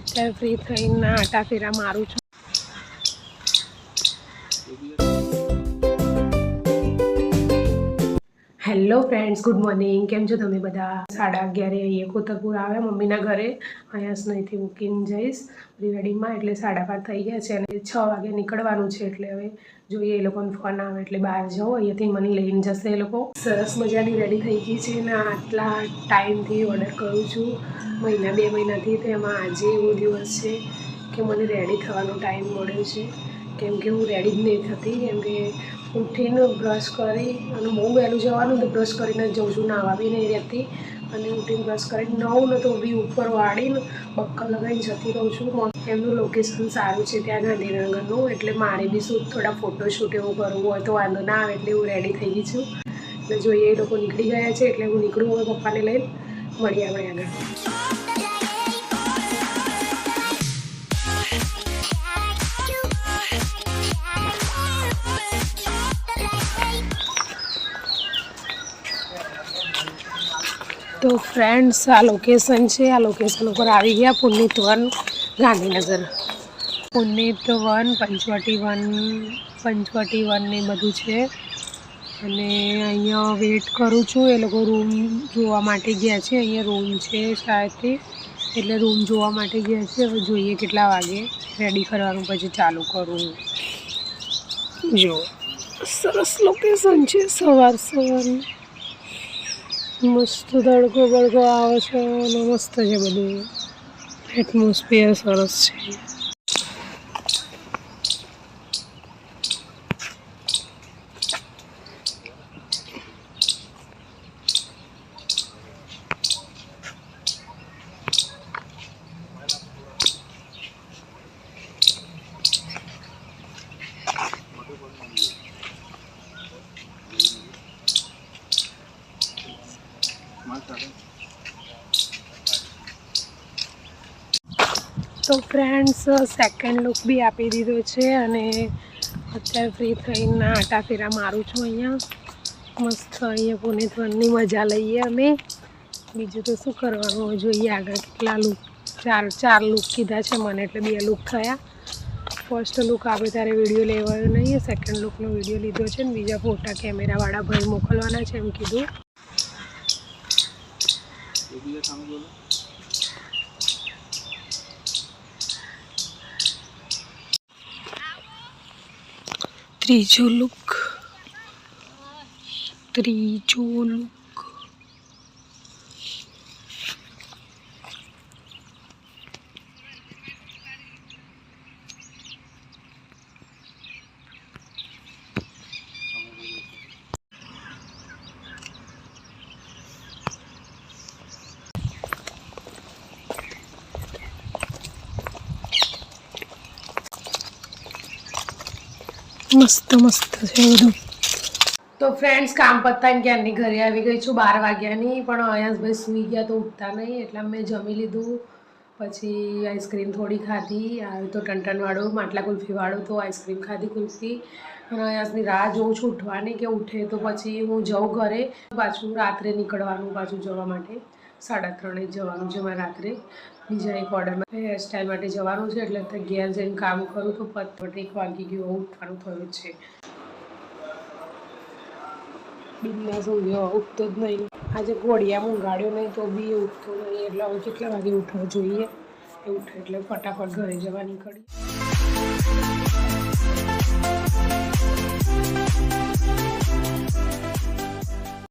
અત્યારે ફ્રી થઈને આટા ફેરા મારું છું. Hello friends, good morning. કેમ છો તમે બધા? 11:30 અહીંયા કોતરપુર આવ્યા મમ્મીના ઘરે. અહીંયા સ્નેહથી મૂકીને જઈશ પ્રી વેડિંગમાં, એટલે 5:30 થઈ ગયા છે અને 6 વાગે નીકળવાનું છે. એટલે હવે જોઈએ એ લોકોનો ફોન આવે એટલે બહાર જાઓ. અહીંયાથી મને લઈને જશે એ લોકો. સરસ મજાની રેડી થઈ ગઈ છે ને આટલા ટાઈમથી ઓર્ડર કરું છું, મહિના 2 મહિનાથી. તેમાં આજે એવો દિવસ છે કે મને રેડી થવાનો ટાઈમ મળ્યો છે, કેમ કે હું રેડી જ નહીં થતી. કેમ કે ઉઠીને બ્રશ કરી અને બહુ વહેલું જવાનું તો બ્રશ કરીને જ જઉં છું, નાવા બી નહીં રહેતી. અને ઉઠીને બ્રશ કરીને નવું ને તો બી ઉપર વાળીને બક્કર લગાવીને જતી રહું છું. એમનું લોકેશન સારું છે ત્યાં ગાંધીનગરનું, એટલે મારે બી થોડા ફોટોશૂટ એવું કરવું હોય તો વાંધો ના આવે. એટલે હું રેડી થઈ ગઈ છું. એટલે જોઈએ એ લોકો નીકળી ગયા છે એટલે હું નીકળું હવે પપ્પાને લઈને. મળીએ આપણે આગળ. તો ફ્રેન્ડ્સ, આ લોકેશન છે. આ લોકેશન ઉપર આવી ગયા. પુનિત વન, ગાંધીનગર. પુનિત વન, પંચવટી વન ને બધું છે. અને અહીંયા વેઇટ કરું છું. એ લોકો રૂમ જોવા માટે ગયા છે. અહીંયા રૂમ છે શાયદથી, એટલે રૂમ જોવા માટે ગયા છે. હવે જોઈએ કેટલા વાગે રેડી કરવાનું, પછી ચાલુ કરું. જો સરસ લોકેશન છે. સવારનું મસ્ત તડકો બડકો આવે છે અને મસ્ત છે બધું. એટમોસ્ફિયર સરસ છે. તો ફ્રેન્ડ્સ, સેકન્ડ લુક બી આપી દીધો છે અને અત્યારે ફ્રી થઈને આટા ફેરા મારું છું. અહીંયા મસ્ત અહીંયા પુનિત વનની મજા લઈએ અમે. બીજું તો શું કરવાનું, જોઈએ આગળ કેટલા લુક. ચાર લુક કીધા છે મને, એટલે 2 લુક થયા. ફર્સ્ટ લુક આપે ત્યારે વિડીયો લેવાયો નહીં, સેકન્ડ લુકનો વિડીયો લીધો છે ને બીજા ફોટા કેમેરાવાળા ભાઈ મોકલવાના છે એમ કીધું. ત્રીજો લુક. મસ્ત છે બધું. તો ફ્રેન્ડ્સ, કામ પતાવીને ક્યારની ઘરે આવી ગઈ છું. 12 વાગ્યાની. પણ અયાસભાઈ સૂઈ ગયા તો ઉઠતા નહીં, એટલે મેં જમી લીધું. પછી આઈસ્ક્રીમ થોડી ખાધી. આવ્યું તો ટનટનવાળું, માટલા કુલ્ફીવાળું, તો આઈસ્ક્રીમ ખાધી કુલ્ફી. અને અયાસની રાહ જોઉં છું ઉઠવાની, કે ઉઠે તો પછી હું જાઉં ઘરે. પાછું રાત્રે નીકળવાનું, પાછું જવા માટે 3:30 જવાનું છે મારે રાત્રે. બીજા એક ઓર્ડરમાં હેરસ્ટાઈલ માટે જવાનું છે, એટલે ઘેર જઈને કામ કરું તો 1 વાગી ગયો. ઉઠવાનું થયું છે. બિંદાસ ઊંઘ્યો, ઉઠતો જ નહીં. આજે ઘોડિયા ઊંઘાડ્યો નહીં તો બી ઉઠતો નહીં, એટલે હવે કેટલા વાગે ઉઠવો જોઈએ. એ ઉઠે એટલે ફટાફટ ઘરે જવા નીકળી.